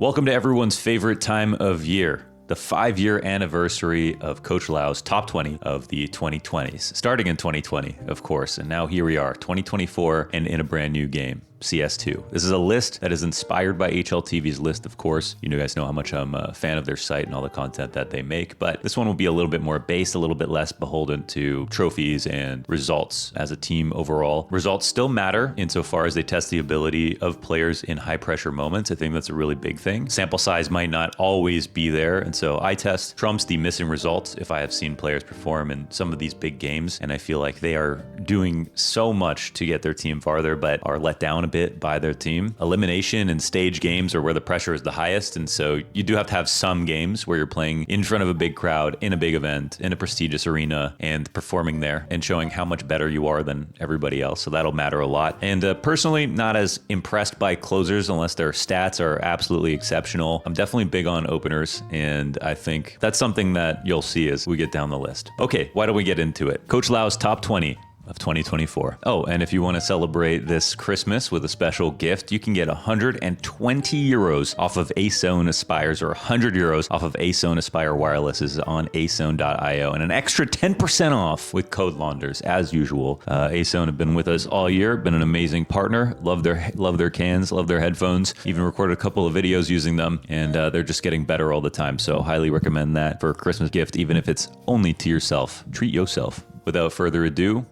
Welcome to everyone's favorite time of year, the 5-year anniversary of Coach Lau's top 20 of the 2020s, starting in 2020, of course. And now here we are, 2024, and in a brand new game. CS2. This is a list that is inspired by HLTV's list, of course. You guys know how much I'm a fan of their site and all the content that they make, but this one will be a little bit more based, a little bit less beholden to trophies and results as a team overall. Results still matter insofar as they test the ability of players in high pressure moments. I think that's a really big thing. Sample size might not always be there, and so eye test trumps the missing results if I have seen players perform in some of these big games, and I feel like they are doing so much to get their team farther, but are let down a bit by their team. Elimination and stage games are where the pressure is the highest, and so you do have to have some games where you're playing in front of a big crowd, in a big event, in a prestigious arena, and performing there and showing how much better you are than everybody else. So that'll matter a lot. And personally, not as impressed by closers unless their stats are absolutely exceptional. I'm definitely big on openers, and I think that's something that you'll see as we get down the list. Okay, why don't we get into it? Coach Lau's top 20 of 2024. Oh, and if you want to celebrate this Christmas with a special gift, you can get 120 euros off of ASON Aspires, or 100 euros off of ASON Aspire Wireless. This is on ason.io, and an extra 10% off with code launders as usual. ASON have been with us all year, been an amazing partner. Love their cans, love their headphones. Even recorded a couple of videos using them, and they're just getting better all the time. So highly recommend that for a Christmas gift, even if it's only to yourself. Treat yourself. Without further ado,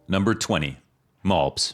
number 20, Malbs.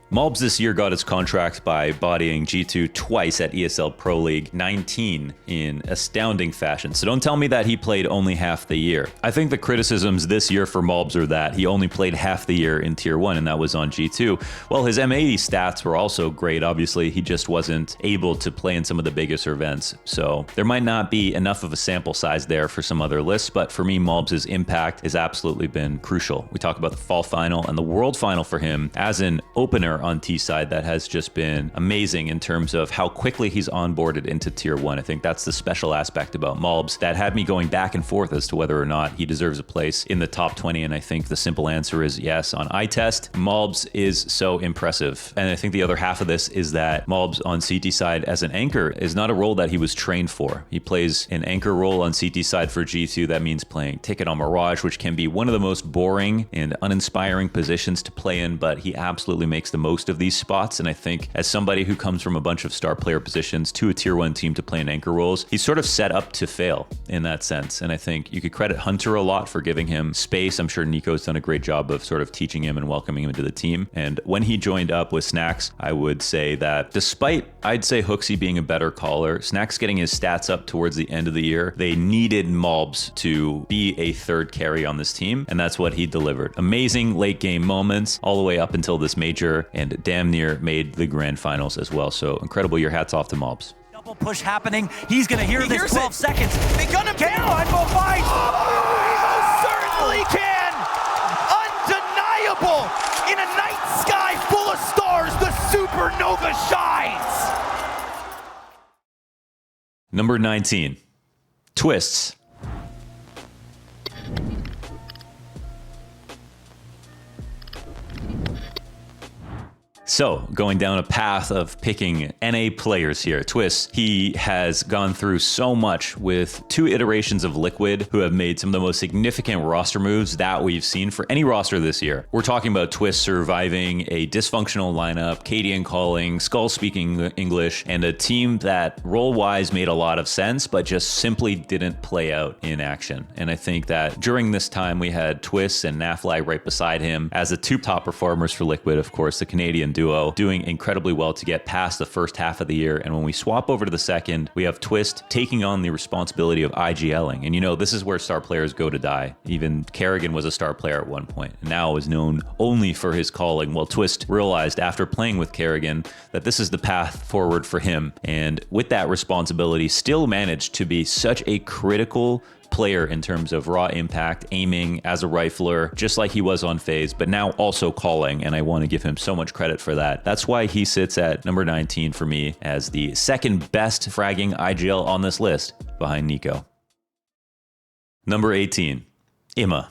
Malbs this year got his contract by bodying G2 twice at ESL Pro League 19 in astounding fashion. So don't tell me that he played only half the year. I think the criticisms this year for Malbs are that he only played half the year in Tier 1, and that was on G2. Well, his M80 stats were also great. Obviously, he just wasn't able to play in some of the biggest events. So there might not be enough of a sample size there for some other lists, but for me, Malbs' impact has absolutely been crucial. We talk about the fall final and the world final for him as an opener on T side that has just been amazing in terms of how quickly he's onboarded into Tier 1. I think that's the special aspect about Malbs that had me going back and forth as to whether or not he deserves a place in the top 20, and I think the simple answer is yes. On eye test, Malbs is so impressive, and I think the other half of this is that Malbs on CT side as an anchor is not a role that he was trained for. He plays an anchor role on CT side for G2. That means playing Ticket on Mirage, which can be one of the most boring and uninspiring positions to play in, but he absolutely makes the most of these spots. And I think as somebody who comes from a bunch of star player positions to a Tier 1 team to play in anchor roles, he's sort of set up to fail in that sense. And I think you could credit Hunter a lot for giving him space. I'm sure Nico's done a great job of sort of teaching him and welcoming him into the team. And when he joined up with Snacks, I would say that despite, I'd say, Hooksy being a better caller, Snacks getting his stats up towards the end of the year, they needed Malbs to be a third carry on this team, and that's what he delivered. Amazing late game moments all the way up until this major, and damn near made the grand finals as well. So incredible year. Hats off to Malbs. Double push happening. He's going to hear this 12 seconds. They gun him down. Both fight. Oh, he most certainly can. Undeniable. In a night sky full of stars, the supernova shines. Number 19, Twists. So, going down a path of picking NA players here, Twist, he has gone through so much with 2 iterations of Liquid, who have made some of the most significant roster moves that we've seen for any roster this year. We're talking about Twist surviving a dysfunctional lineup, Cadian calling, Skull speaking English, and a team that role-wise made a lot of sense, but just simply didn't play out in action. And I think that during this time, we had Twist and Nafly right beside him as the 2 top performers for Liquid, of course, the Canadian duo, doing incredibly well to get past the first half of the year. And when we swap over to the second, we have Twist taking on the responsibility of IGLing. And you know, this is where star players go to die. Even Kerrigan was a star player at one point, and now is known only for his calling. Well, Twist realized after playing with Kerrigan that this is the path forward for him. And with that responsibility, still managed to be such a critical player in terms of raw impact, aiming as a rifler, just like he was on FaZe, but now also calling, and I want to give him so much credit for that. That's why he sits at number 19 for me as the second best fragging IGL on this list, behind Nico. Number 18, Imma.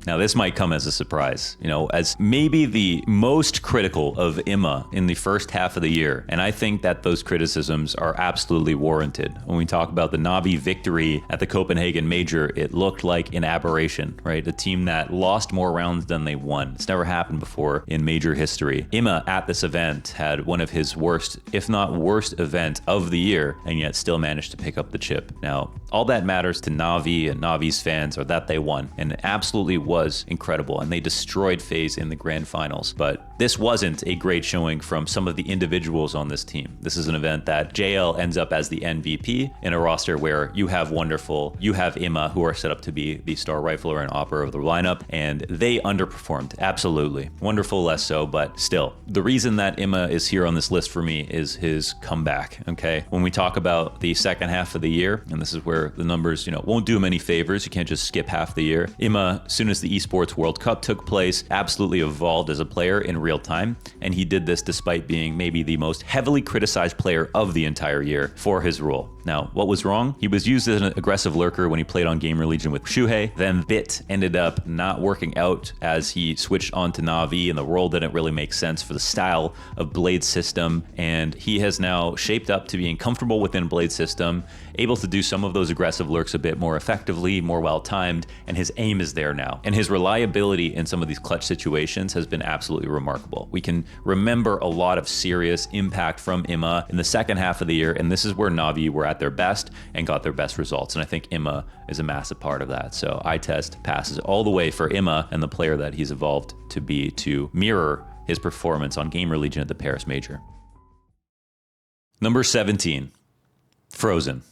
Now, this might come as a surprise, as maybe the most critical of Imma in the first half of the year. And I think that those criticisms are absolutely warranted. When we talk about the Na'Vi victory at the Copenhagen Major, it looked like an aberration, right? A team that lost more rounds than they won. It's never happened before in Major history. Imma at this event had one of his worst, if not worst, event of the year, and yet still managed to pick up the chip. Now, all that matters to Na'Vi and Na'Vi's fans are that they won, and it absolutely was incredible, and they destroyed FaZe in the grand finals. But this wasn't a great showing from some of the individuals on this team. This is an event that JL ends up as the MVP in a roster where you have Wonderful, you have Imma, who are set up to be the star rifler and opera of the lineup, and they underperformed, absolutely. Wonderful less so, but still. The reason that Imma is here on this list for me is his comeback, okay? When we talk about the second half of the year, and this is where the numbers, won't do him any favors. You can't just skip half the year. Imma, as soon as the Esports World Cup took place, absolutely evolved as a player in real time, and he did this despite being maybe the most heavily criticized player of the entire year for his role. Now, what was wrong? He was used as an aggressive lurker when he played on Gamer Legion with Shuhei. Then Bit ended up not working out as he switched on to Na'Vi, and the role didn't really make sense for the style of Blade system, and he has now shaped up to being comfortable within Blade system, able to do some of those aggressive lurks a bit more effectively, more well-timed, and his aim is there now. And his reliability in some of these clutch situations has been absolutely remarkable. We can remember a lot of serious impact from Imma in the second half of the year, and this is where Na'Vi were at their best and got their best results. And I think Imma is a massive part of that. So eye test passes all the way for Imma and the player that he's evolved to be to mirror his performance on Gamer Legion at the Paris Major. Number 17, Frozen.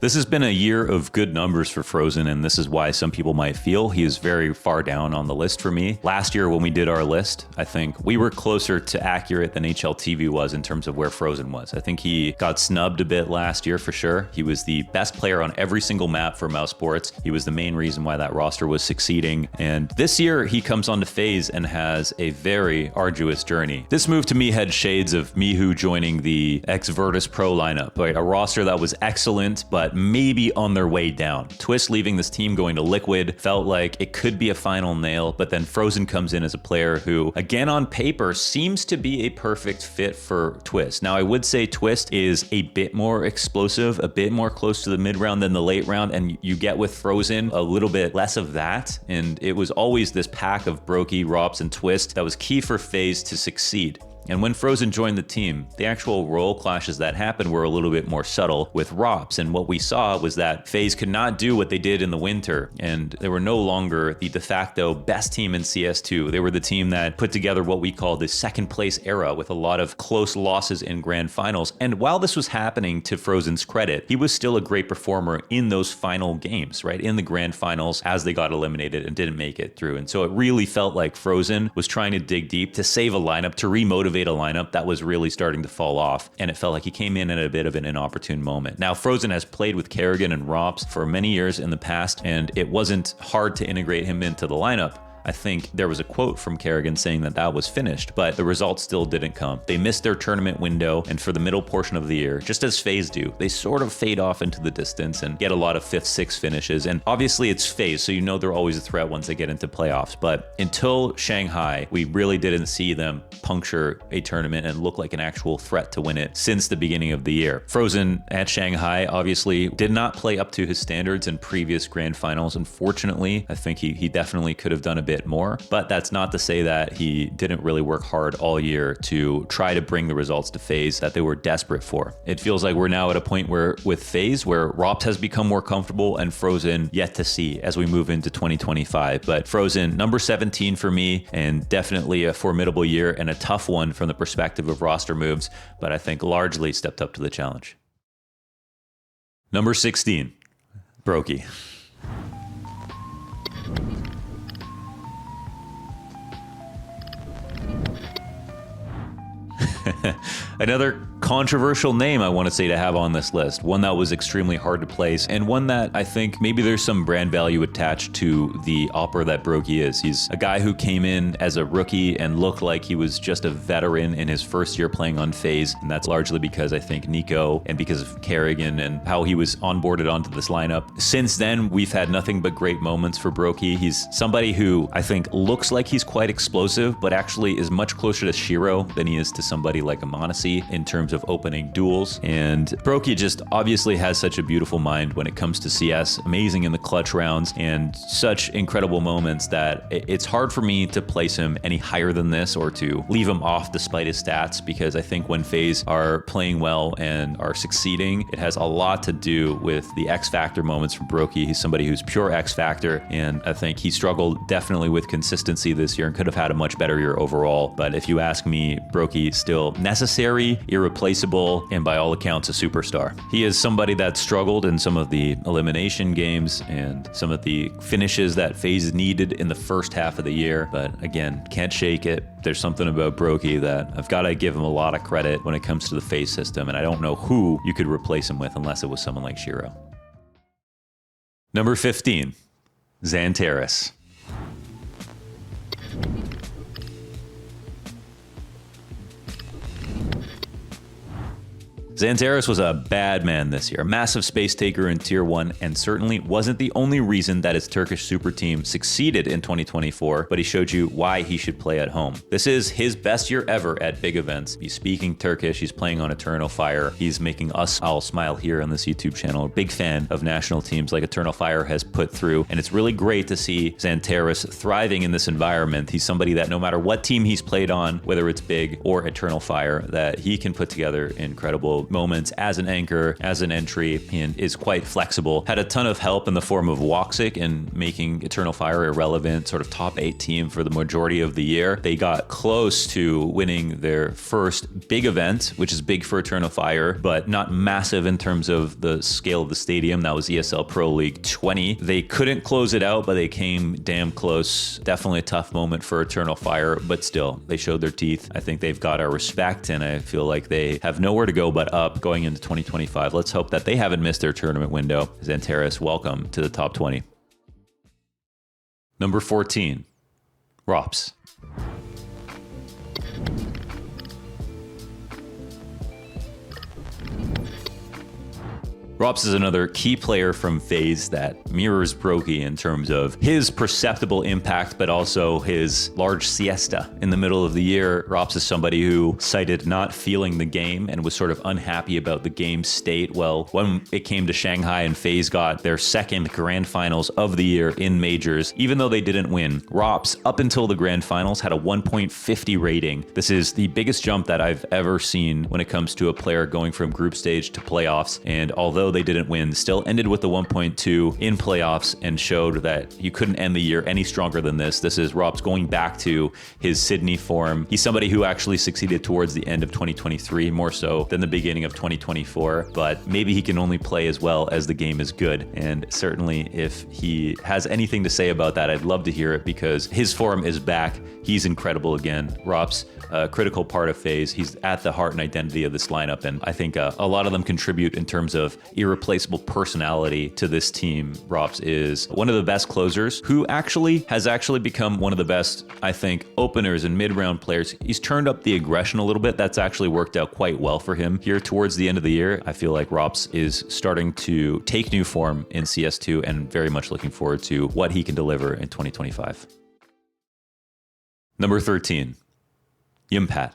This has been a year of good numbers for Frozen, and this is why some people might feel he is very far down on the list for me. Last year when we did our list, I think we were closer to accurate than HLTV was in terms of where Frozen was. I think he got snubbed a bit last year for sure. He was the best player on every single map for Mouse Sports. He was the main reason why that roster was succeeding. And this year he comes onto FaZe and has a very arduous journey. This move to me had shades of Mihu joining the ex-Virtus Pro lineup, right? A roster that was excellent, but maybe on their way down. Twist leaving this team going to Liquid felt like it could be a final nail, but then Frozen comes in as a player who, again on paper, seems to be a perfect fit for Twist. Now, I would say Twist is a bit more explosive, a bit more close to the mid round than the late round, and you get with Frozen a little bit less of that, and it was always this pack of Brokey, Rops, and Twist that was key for FaZe to succeed. And when Frozen joined the team, the actual role clashes that happened were a little bit more subtle with Rops. And what we saw was that FaZe could not do what they did in the winter. And they were no longer the de facto best team in CS2. They were the team that put together what we call the second place era with a lot of close losses in grand finals. And while this was happening, to Frozen's credit, he was still a great performer in those final games, right? In the grand finals as they got eliminated and didn't make it through. And so it really felt like Frozen was trying to dig deep to save a lineup, to remotivate a lineup that was really starting to fall off, and it felt like he came in at a bit of an inopportune moment. Now, Frozen has played with Kerrigan and Rops for many years in the past, and it wasn't hard to integrate him into the lineup. I think there was a quote from Kerrigan saying that that was finished, but the results still didn't come. They missed their tournament window, and for the middle portion of the year, just as FaZe do, they sort of fade off into the distance and get a lot of 5th, 6th finishes. And obviously it's FaZe, so you know they're always a threat once they get into playoffs. But until Shanghai, we really didn't see them puncture a tournament and look like an actual threat to win it since the beginning of the year. Frozen at Shanghai obviously did not play up to his standards in previous grand finals. Unfortunately, I think he definitely could have done a bit more, but that's not to say that he didn't really work hard all year to try to bring the results to FaZe that they were desperate for. It feels like we're now at a point where with FaZe where Rops has become more comfortable and Frozen yet to see as we move into 2025. But Frozen, number 17 for me, and definitely a formidable year and a tough one from the perspective of roster moves, but I think largely stepped up to the challenge. Number 16, Brokey. Another controversial name I want to say to have on this list, one that was extremely hard to place, and one that I think maybe there's some brand value attached to the opera that Brokey is. He's a guy who came in as a rookie and looked like he was just a veteran in his first year playing on FaZe, and that's largely because I think Nico and because of Kerrigan and how he was onboarded onto this lineup. Since then, we've had nothing but great moments for Brokey. He's somebody who I think looks like he's quite explosive, but actually is much closer to Shiro than he is to somebody like Amonisi in terms of opening duels. And Brokey just obviously has such a beautiful mind when it comes to CS, amazing in the clutch rounds and such incredible moments that it's hard for me to place him any higher than this or to leave him off despite his stats, because I think when FaZe are playing well and are succeeding, it has a lot to do with the X Factor moments from Brokey. He's somebody who's pure X Factor, and I think he struggled definitely with consistency this year and could have had a much better year overall. But if you ask me, Brokey still necessary, irreplaceable, and by all accounts a superstar. He is somebody that struggled in some of the elimination games and some of the finishes that FaZe needed in the first half of the year, but again, can't shake it. There's something about Brokey that I've got to give him a lot of credit when it comes to the FaZe system, and I don't know who you could replace him with unless it was someone like Shiro. Number 15, Xantares. Xantares was a bad man this year, a massive space taker in Tier 1, and certainly wasn't the only reason that his Turkish super team succeeded in 2024, but he showed you why he should play at home. This is his best year ever at big events. He's speaking Turkish, he's playing on Eternal Fire, he's making us all smile here on this YouTube channel. Big fan of national teams like Eternal Fire has put through, and it's really great to see Xantares thriving in this environment. He's somebody that no matter what team he's played on, whether it's big or Eternal Fire, that he can put together incredible moments as an anchor, as an entry, and is quite flexible. Had a ton of help in the form of Woxic in making Eternal Fire a relevant sort of top 8 team for the majority of the year. They got close to winning their first big event, which is big for Eternal Fire, but not massive in terms of the scale of the stadium. That was ESL Pro League 20. They couldn't close it out, but they came damn close. Definitely a tough moment for Eternal Fire, but still, they showed their teeth. I think they've got our respect, and I feel like they have nowhere to go but up going into 2025. Let's hope that they haven't missed their tournament window. Xantares, welcome to the top 20. Number 14, Rops. Rops is another key player from FaZe that mirrors Brokey in terms of his perceptible impact, but also his large siesta in the middle of the year. Rops is somebody who cited not feeling the game and was sort of unhappy about the game's state. Well, when it came to Shanghai and FaZe got their second grand finals of the year in majors, even though they didn't win, Rops, up until the grand finals, had a 1.50 rating. This is the biggest jump that I've ever seen when it comes to a player going from group stage to playoffs. And although they didn't win, still ended with the 1.2 in playoffs and showed that you couldn't end the year any stronger than this. This is Rops going back to his Sydney form. He's somebody who actually succeeded towards the end of 2023, more so than the beginning of 2024, but maybe he can only play as well as the game is good. And certainly if he has anything to say about that, I'd love to hear it, because his form is back. He's incredible again. Rops, a critical part of FaZe. He's at the heart and identity of this lineup, and I think a lot of them contribute in terms of irreplaceable personality to this team. Rops is one of the best closers who has become one of the best, I think, openers and mid-round players. He's turned up the aggression a little bit. That's actually worked out quite well for him here towards the end of the year. I feel like Rops is starting to take new form in CS2, and very much looking forward to what he can deliver in 2025. Number 13, Yimpat.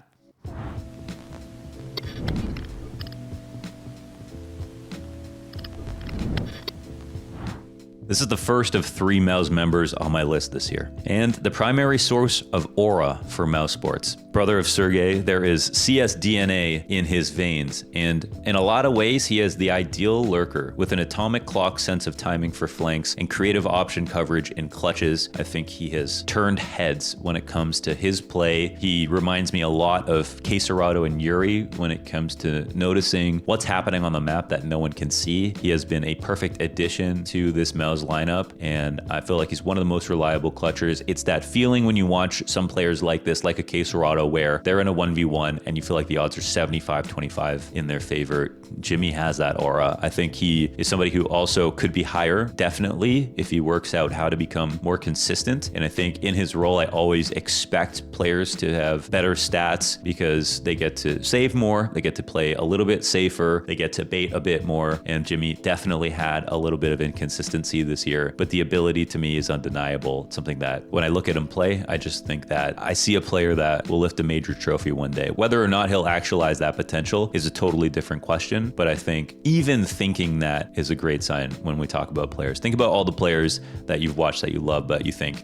This is the first of 3 Mouse members on my list this year, and the primary source of aura for Mouse Sports. Brother of Sergey, there is CS DNA in his veins, and in a lot of ways, he has the ideal lurker with an atomic clock sense of timing for flanks and creative option coverage in clutches. I think he has turned heads when it comes to his play. He reminds me a lot of Queserado and Yuri when it comes to noticing what's happening on the map that no one can see. He has been a perfect addition to this Mouse Lau's lineup, and I feel like he's one of the most reliable clutchers. It's that feeling when you watch some players like this, like a Caserado, where they're in a 1v1 and you feel like the odds are 75-25 in their favor. Jimmy has that aura. I think he is somebody who also could be higher, definitely, if he works out how to become more consistent. And I think in his role, I always expect players to have better stats because they get to save more, they get to play a little bit safer, they get to bait a bit more. And Jimmy definitely had a little bit of inconsistency this year, but the ability to me is undeniable. It's something that when I look at him play, I just think that I see a player that will lift a major trophy one day. Whether or not he'll actualize that potential is a totally different question, but I think even thinking that is a great sign when we talk about players. Think about all the players that you've watched that you love, but you think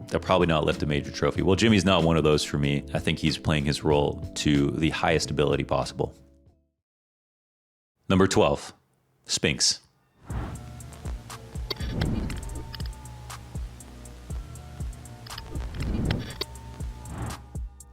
they'll probably not lift a major trophy. Well, Jimmy's not one of those for me. I think he's playing his role to the highest ability possible. Number 12, Spinks.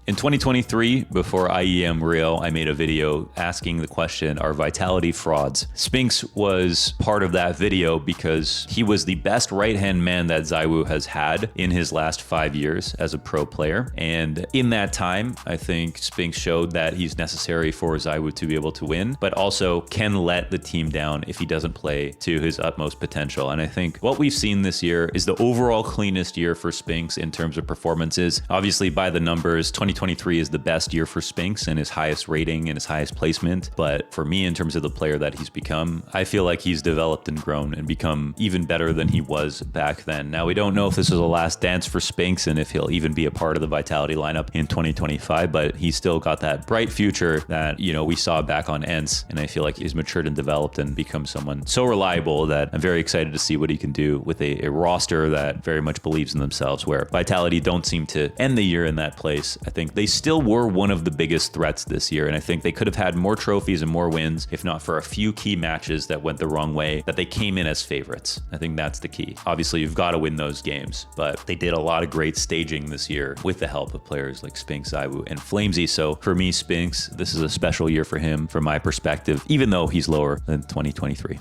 In 2023, before IEM Rio, I made a video asking the question, are Vitality frauds? Spinks was part of that video because he was the best right-hand man that ZywOo has had in his last 5 years as a pro player. And in that time, I think Spinks showed that he's necessary for ZywOo to be able to win, but also can let the team down if he doesn't play to his utmost potential. And I think what we've seen this year is the overall cleanest year for Spinks in terms of performances. Obviously, by the numbers, 2023 is the best year for Spinks and his highest rating and his highest placement. But for me, in terms of the player that he's become, I feel like he's developed and grown and become even better than he was back then. Now, we don't know if this is a last dance for Spinks and if he'll even be a part of the Vitality lineup in 2025, but he's still got that bright future that, you know, we saw back on ENCE. And I feel like he's matured and developed and become someone so reliable that I'm very excited to see what he can do with a roster that very much believes in themselves, where Vitality don't seem to end the year in that place. I think they still were one of the biggest threats this year, and I think they could have had more trophies and more wins if not for a few key matches that went the wrong way, that they came in as favorites. I think that's the key. Obviously, you've got to win those games, but they did a lot of great staging this year with the help of players like Spinks, ZywOo, and Flamesy. So for me, Spinks, this is a special year for him from my perspective, even though he's lower than 2023.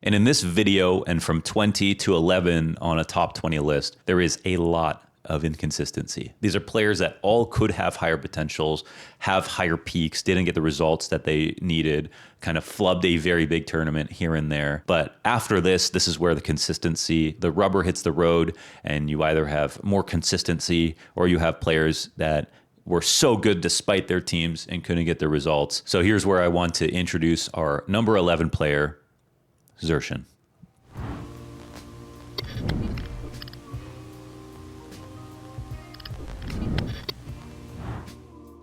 And in this video, and from 20 to 11 on a top 20 list, there is a lot of inconsistency. These are players that all could have higher potentials, have higher peaks, didn't get the results that they needed, kind of flubbed a very big tournament here and there. But after this is where the consistency, the rubber hits the road, and you either have more consistency or you have players that were so good despite their teams and couldn't get the results. So here's where I want to introduce our number 11 player, Xerxin.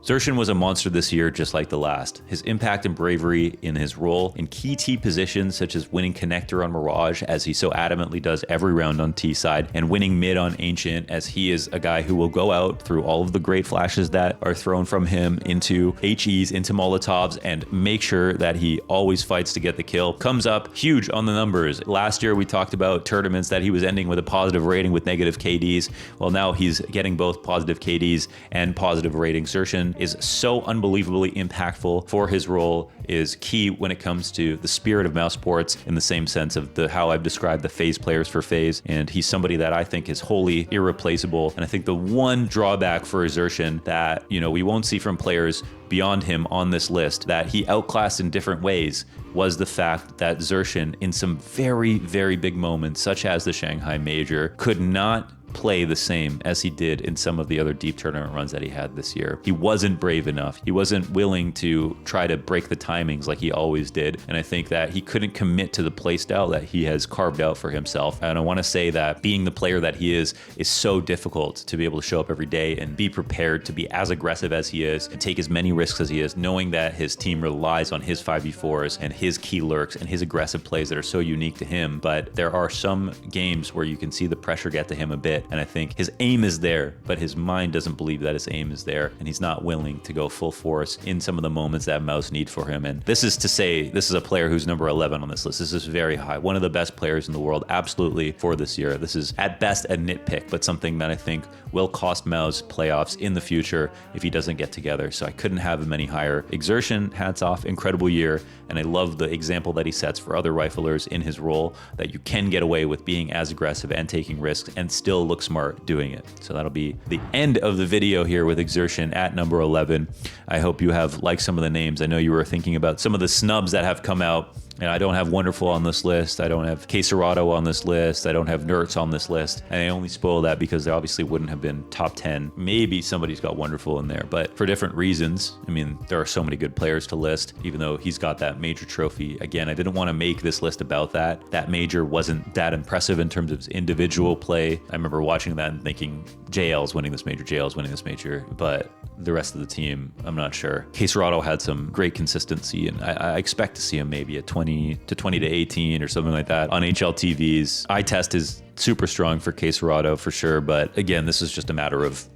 Xerxin was a monster this year, just like the last. His impact and bravery in his role in key T positions, such as winning connector on Mirage, as he so adamantly does every round on T side, and winning mid on Ancient, as he is a guy who will go out through all of the great flashes that are thrown from him into HEs, into Molotovs, and make sure that he always fights to get the kill. Comes up huge on the numbers. Last year, we talked about tournaments that he was ending with a positive rating with negative KDs. Well, now he's getting both positive KDs and positive rating. Xerxin is so unbelievably impactful for his role, is key when it comes to the spirit of mouse sports, in the same sense of how I've described the phase players for phase. And he's somebody that I think is wholly irreplaceable. And I think the one drawback for Xerxin that, you know, we won't see from players beyond him on this list that he outclassed in different ways was the fact that Xerxin, in some very, very big moments, such as the Shanghai Major, could not play the same as he did in some of the other deep tournament runs that he had this year. He wasn't brave enough. He wasn't willing to try to break the timings like he always did. And I think that he couldn't commit to the playstyle that he has carved out for himself. And I want to say that being the player that he is so difficult to be able to show up every day and be prepared to be as aggressive as he is and take as many risks as he is, knowing that his team relies on his 5v4s and his key lurks and his aggressive plays that are so unique to him. But there are some games where you can see the pressure get to him a bit, it. And I think his aim is there, but his mind doesn't believe that his aim is there. And he's not willing to go full force in some of the moments that Mouse need for him. And this is to say, this is a player who's number 11 on this list. This is very high. One of the best players in the world, absolutely, for this year. This is at best a nitpick, but something that I think will cost Mouse playoffs in the future if he doesn't get together. So I couldn't have him any higher. Exertion, hats off, incredible year. And I love the example that he sets for other riflers in his role, that you can get away with being as aggressive and taking risks and still look smart doing it. So that'll be the end of the video here with Exertion at number 11. I hope you have liked some of the names. I know you were thinking about some of the snubs that have come out. And I don't have Wonderful on this list. I don't have Cacerado on this list. I don't have Nertz on this list. And I only spoil that because they obviously wouldn't have been top 10. Maybe somebody's got Wonderful in there, but for different reasons. I mean, there are so many good players to list, even though he's got that major trophy. Again, I didn't want to make this list about that. That major wasn't that impressive in terms of his individual play. I remember watching that and thinking, JL's winning this major, JL's winning this major, but the rest of the team, I'm not sure. Cacerado had some great consistency, and I expect to see him maybe at 20 to 18 or something like that on HLTVs. Eye test is super strong for Cacerado for sure, but again, this is just a matter of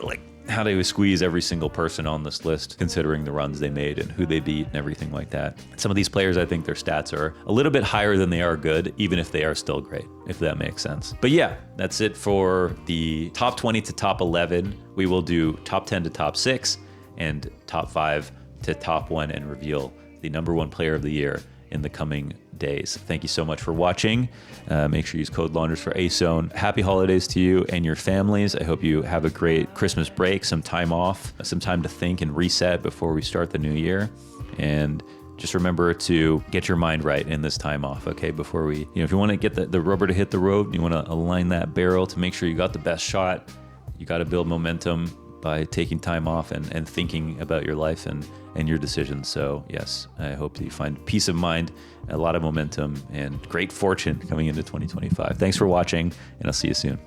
like how do we squeeze every single person on this list, considering the runs they made and who they beat and everything like that. Some of these players, I think their stats are a little bit higher than they are good, even if they are still great, if that makes sense. But yeah, that's it for the top 20 to top 11. We will do top 10 to top 6 and top 5 to top 1 and reveal the number 1 player of the year in the coming days. Thank you so much for watching. Make sure you use code launders for AZone. Happy holidays to you and your families. I hope you have a great Christmas break, some time off, some time to think and reset before we start the new year. And just remember to get your mind right in this time off, okay? Before we, if you want to get the rubber to hit the road, you want to align that barrel to make sure you got the best shot. You got to build momentum by taking time off and thinking about your life and your decisions. So yes, I hope that you find peace of mind, a lot of momentum, and great fortune coming into 2025. Thanks for watching, and I'll see you soon.